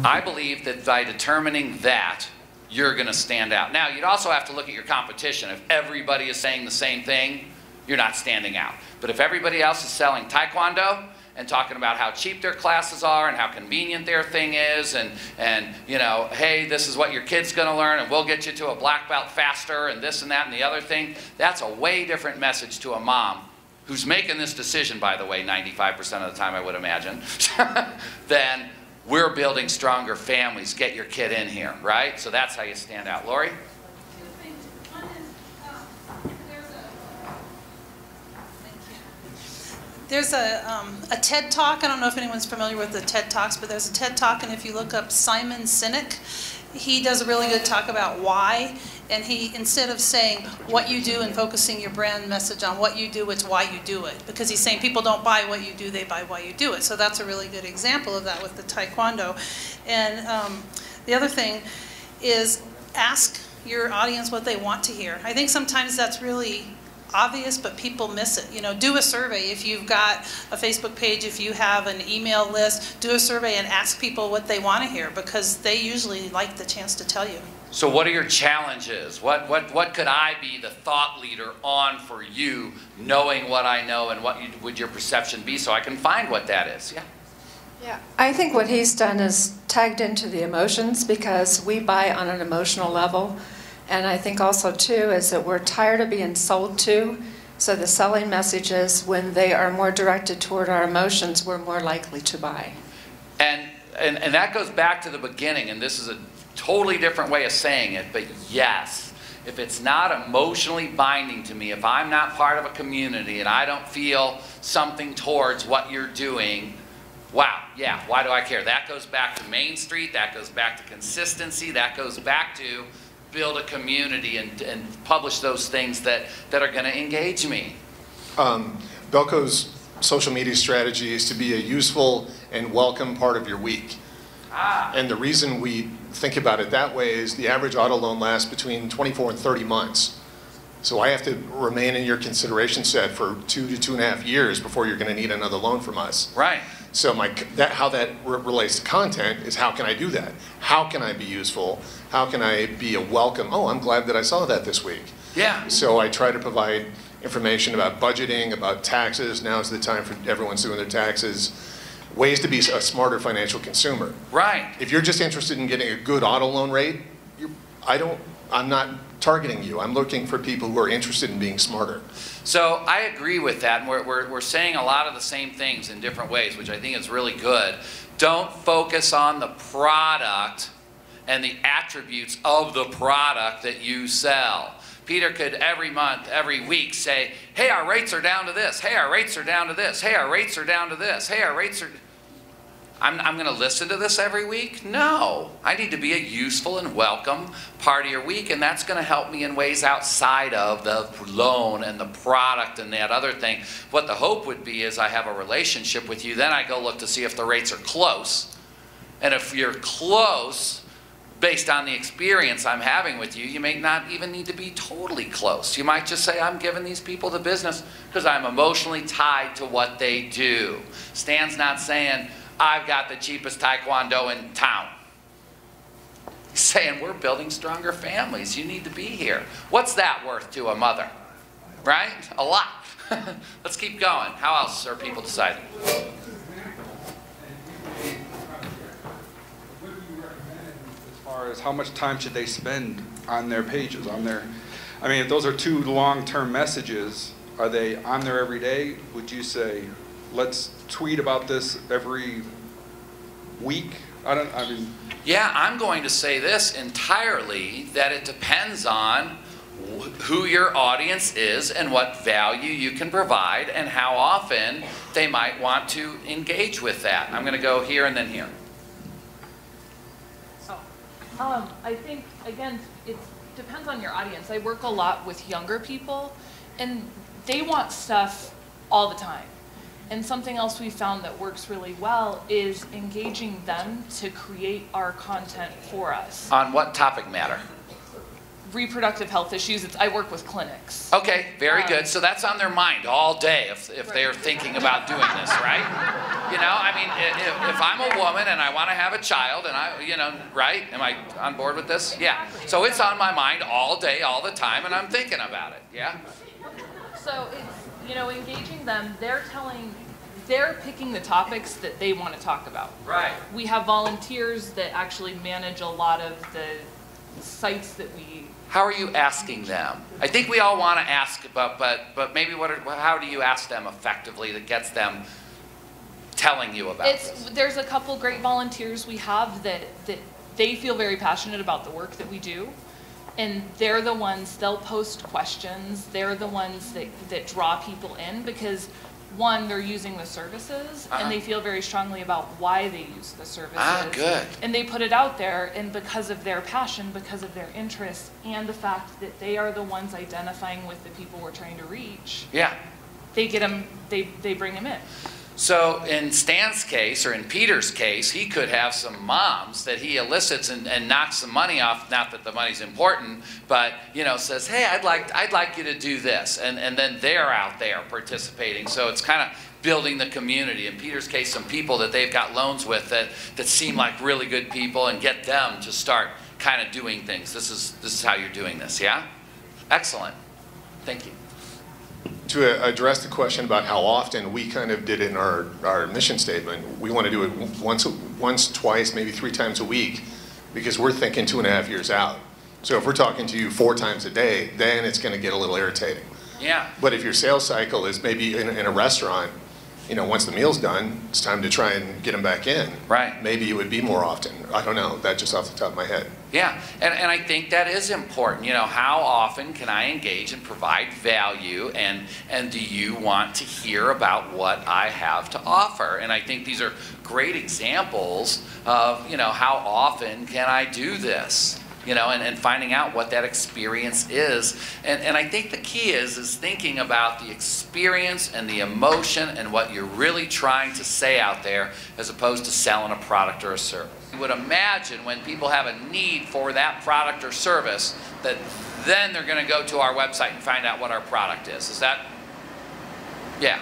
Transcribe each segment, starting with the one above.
I believe that by determining that, you're going to stand out. Now, you'd also have to look at your competition. If everybody is saying the same thing, you're not standing out. But if everybody else is selling Taekwondo and talking about how cheap their classes are and how convenient their thing is and you know, hey, this is what your kid's going to learn and we'll get you to a black belt faster and this and that and the other thing, that's a way different message to a mom who's making this decision, by the way, 95% of the time I would imagine, then we're building stronger families. Get your kid in here, right? So that's how you stand out. Lori? Two things. One is, there's a TED Talk. I don't know if anyone's familiar with the TED Talks, but there's a TED Talk, and if you look up Simon Sinek, he does a really good talk about why. And he, instead of saying what you do and focusing your brand message on what you do, it's why you do it. Because he's saying people don't buy what you do, they buy why you do it. So that's a really good example of that with the Taekwondo. And the other thing is ask your audience what they want to hear. I think sometimes that's really obvious, but people miss it. You know, do a survey. If you've got a Facebook page, if you have an email list, do a survey and ask people what they want to hear, because they usually like the chance to tell you. So what are your challenges? What could I be the thought leader on for you, knowing what I know, and what would your perception be so I can find what that is? Yeah. Yeah, I think what he's done is tagged into the emotions, because we buy on an emotional level. And I think also too is that we're tired of being sold to. So the selling messages, when they are more directed toward our emotions, we're more likely to buy. And that goes back to the beginning, and this is a totally different way of saying it, but yes, if it's not emotionally binding to me, if I'm not part of a community and I don't feel something towards what you're doing, wow, yeah, why do I care? That goes back to Main Street, that goes back to consistency, that goes back to build a community and publish those things that are going to engage me. Belco's social media strategy is to be a useful and welcome part of your week. And the reason we think about it that way is the average auto loan lasts between 24 and 30 months. So I have to remain in your consideration set for 2 to 2.5 years before you're going to need another loan from us. Right. So how that relates to content is, how can I do that? How can I be useful? How can I be a welcome? Oh, I'm glad that I saw that this week. Yeah. So I try to provide information about budgeting, about taxes. Now's the time for everyone's doing their taxes. Ways to be a smarter financial consumer. Right. If you're just interested in getting a good auto loan rate, I'm not targeting you. I'm looking for people who are interested in being smarter. So I agree with that, and we're saying a lot of the same things in different ways, which I think is really good. Don't focus on the product and the attributes of the product that you sell. Peter could every month, every week say, hey, our rates are down to this. Hey, our rates are down to this. Hey, our rates are down to this. Hey, our rates are... I'm going to listen to this every week? No. I need to be a useful and welcome part of your week, and that's going to help me in ways outside of the loan and the product and that other thing. What the hope would be is I have a relationship with you, then I go look to see if the rates are close. And if you're close, based on the experience I'm having with you, you may not even need to be totally close. You might just say, I'm giving these people the business because I'm emotionally tied to what they do. Stan's not saying, I've got the cheapest Taekwondo in town. He's saying, we're building stronger families. You need to be here. What's that worth to a mother? Right? A lot. Let's keep going. How else are people deciding? As far as how much time should they spend on their pages, I mean, if those are 2 long-term messages, are they on there every day? Would you say, let's tweet about this every week? Yeah, I'm going to say this entirely, that it depends on who your audience is and what value you can provide and how often they might want to engage with that. I'm going to go here and then here. I think, again, it depends on your audience. I work a lot with younger people, and they want stuff all the time. And something else we found that works really well is engaging them to create our content for us. On what topic matter? Reproductive health issues. I work with clinics. Okay, very good. So that's on their mind all day if they're thinking about doing this, right? You know, I mean, if I'm a woman and I want to have a child and I, you know, right? Am I on board with this? Yeah. So it's on my mind all day, all the time, and I'm thinking about it. Yeah? So it's, you know, engaging them, they're picking the topics that they want to talk about. Right. We have volunteers that actually manage a lot of the sites that we... How are you asking them? I think we all want to ask, but maybe how do you ask them effectively that gets them telling you about this? There's a couple great volunteers we have that they feel very passionate about the work that we do. And they're the ones, they'll post questions. They're the ones that draw people in because one, they're using the services and they feel very strongly about why they use the services. Ah, good. And they put it out there, and because of their passion, because of their interest, and the fact that they are the ones identifying with the people we're trying to reach. Yeah. They get them, they bring them in. So in Stan's case, or in Peter's case, he could have some moms that he elicits and knocks some money off. Not that the money's important, but you know, says, "Hey, I'd like you to do this," and then they're out there participating. So it's kind of building the community. In Peter's case, some people that they've got loans with that seem like really good people, and get them to start kind of doing things. This is how you're doing this. Yeah, excellent. Thank you. To address the question about how often, we kind of did it in our mission statement. We want to do it once, twice, maybe 3 times a week, because we're thinking 2.5 years out. So if we're talking to you 4 times a day, then it's going to get a little irritating. Yeah. But if your sales cycle is maybe in a restaurant, you know, once the meal's done, it's time to try and get them back in. Right. Maybe it would be more often. I don't know. That just off the top of my head. Yeah, and I think that is important. You know, how often can I engage and provide value, and do you want to hear about what I have to offer? And I think these are great examples of, you know, how often can I do this? You know, and finding out what that experience is. And I think the key is thinking about the experience and the emotion and what you're really trying to say out there, as opposed to selling a product or a service. You would imagine when people have a need for that product or service, that then they're going to go to our website and find out what our product is. Is that? Yeah.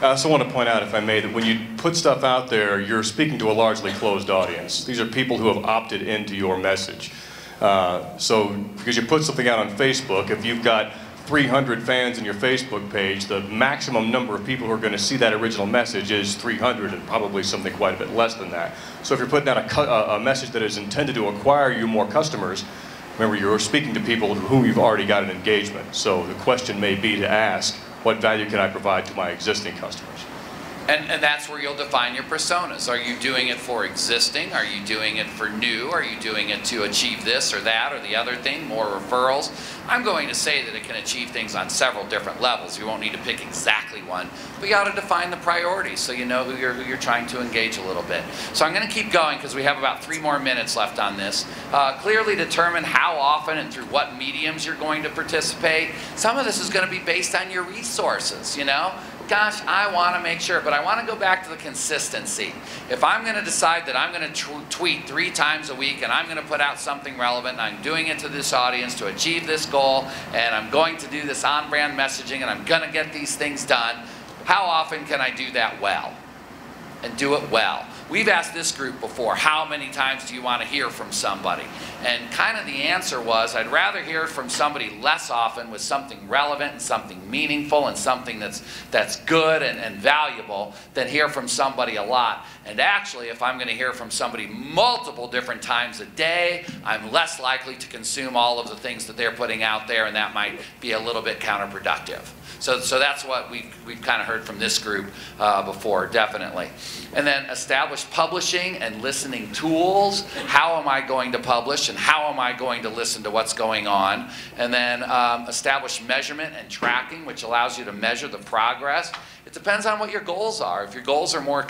I also want to point out, if I may, that when you put stuff out there, you're speaking to a largely closed audience. These are people who have opted into your message. So because you put something out on Facebook, if you've got 300 fans in your Facebook page, the maximum number of people who are going to see that original message is 300, and probably something quite a bit less than that. So if you're putting out a message that is intended to acquire you more customers, remember, you're speaking to people with whom you've already got an engagement. So the question may be to ask, what value can I provide to my existing customers? And that's where you'll define your personas. Are you doing it for existing? Are you doing it for new? Are you doing it to achieve this or that or the other thing, more referrals? I'm going to say that it can achieve things on several different levels. You won't need to pick exactly one, but you ought to define the priorities so you know who you're trying to engage a little bit. So I'm going to keep going because we have about 3 more minutes left on this. Clearly determine how often and through what mediums you're going to participate. Some of this is going to be based on your resources, you know. Gosh, I want to make sure, but I want to go back to the consistency. If I'm going to decide that I'm going to tweet 3 times a week and I'm going to put out something relevant and I'm doing it to this audience to achieve this goal, and I'm going to do this on-brand messaging and I'm going to get these things done, how often can I do that well? And do it well. We've asked this group before, how many times do you want to hear from somebody? And kind of the answer was, I'd rather hear from somebody less often with something relevant and something meaningful and something that's good and valuable than hear from somebody a lot. And actually, if I'm going to hear from somebody multiple different times a day, I'm less likely to consume all of the things that they're putting out there, and that might be a little bit counterproductive. So that's what we've kind of heard from this group before, definitely. And then establish publishing and listening tools. How am I going to publish and how am I going to listen to what's going on? And then establish measurement and tracking, which allows you to measure the progress. It depends on what your goals are. If your goals are more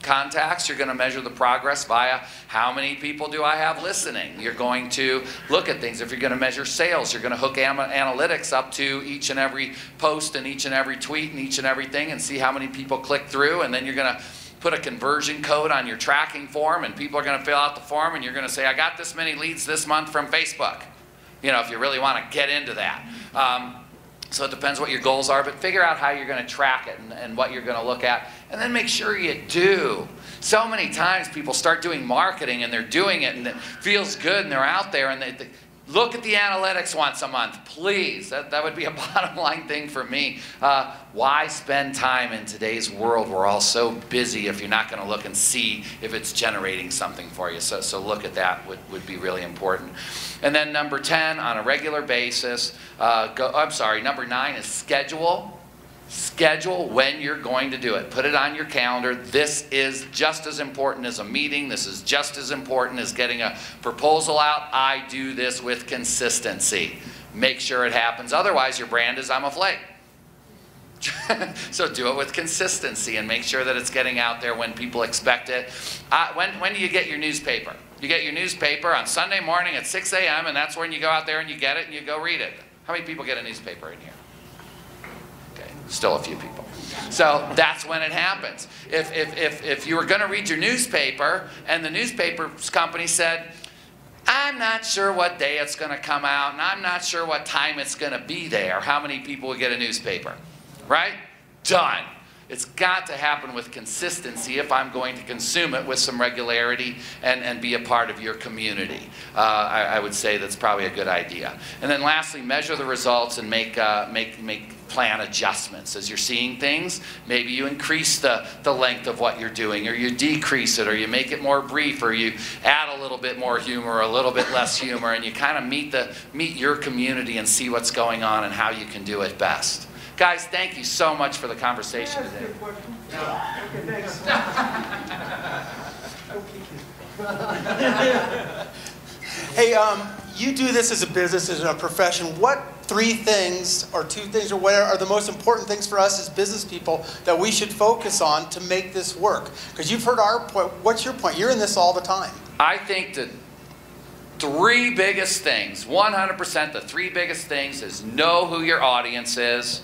contacts, you're going to measure the progress via how many people do I have listening. You're going to look at things. If you're going to measure sales, you're going to hook analytics up to each and every post and each and every tweet and each and everything and see how many people click through, and then you're going to put a conversion code on your tracking form, and people are going to fill out the form, and you're going to say, I got this many leads this month from Facebook. You know, if you really want to get into that. So it depends what your goals are, but figure out how you're going to track it and what you're going to look at. and then make sure you do. So many times people start doing marketing and they're doing it and it feels good and they're out there and they look at the analytics once a month, please. That would be a bottom line thing for me. Why spend time in today's world? We're all so busy if you're not going to look and see if it's generating something for you. So look at that would be really important. And then number 10, on a regular basis, number 9 is schedule. Schedule when you're going to do it. Put it on your calendar. This is just as important as a meeting. This is just as important as getting a proposal out. I do this with consistency. Make sure it happens. Otherwise, your brand is I'm a flake. So do it with consistency and make sure that it's getting out there when people expect it. When do you get your newspaper? You get your newspaper on Sunday morning at 6 a.m. and that's when you go out there and you get it and you go read it. How many people get a newspaper in here? Still a few people. So that's when it happens. If you were going to read your newspaper and the newspaper company said, I'm not sure what day it's going to come out and I'm not sure what time it's going to be there, how many people would get a newspaper? Right? Done. It's got to happen with consistency if I'm going to consume it with some regularity and be a part of your community. I would say that's probably a good idea. And then lastly, measure the results and make plan adjustments. As you're seeing things, maybe you increase the length of what you're doing, or you decrease it, or you make it more brief, or you add a little bit more humor, or a little bit less humor, and you kind of meet your community and see what's going on and how you can do it best. Guys, thank you so much for the conversation today. Okay, thanks. Hey, you do this as a business, as a profession. What 3 things or 2 things or whatever are the most important things for us as business people that we should focus on to make this work? Because you've heard our point. What's your point? You're in this all the time. I think the 3 biggest things, 100%, the 3 biggest things is know who your audience is.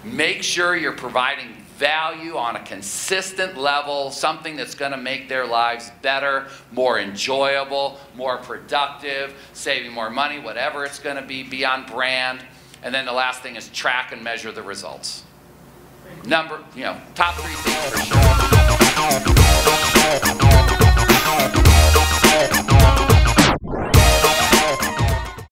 Make sure you're providing value on a consistent level, something that's going to make their lives better, more enjoyable, more productive, saving more money, whatever it's going to be on brand. And then the last thing is track and measure the results. Top 3 things for sure.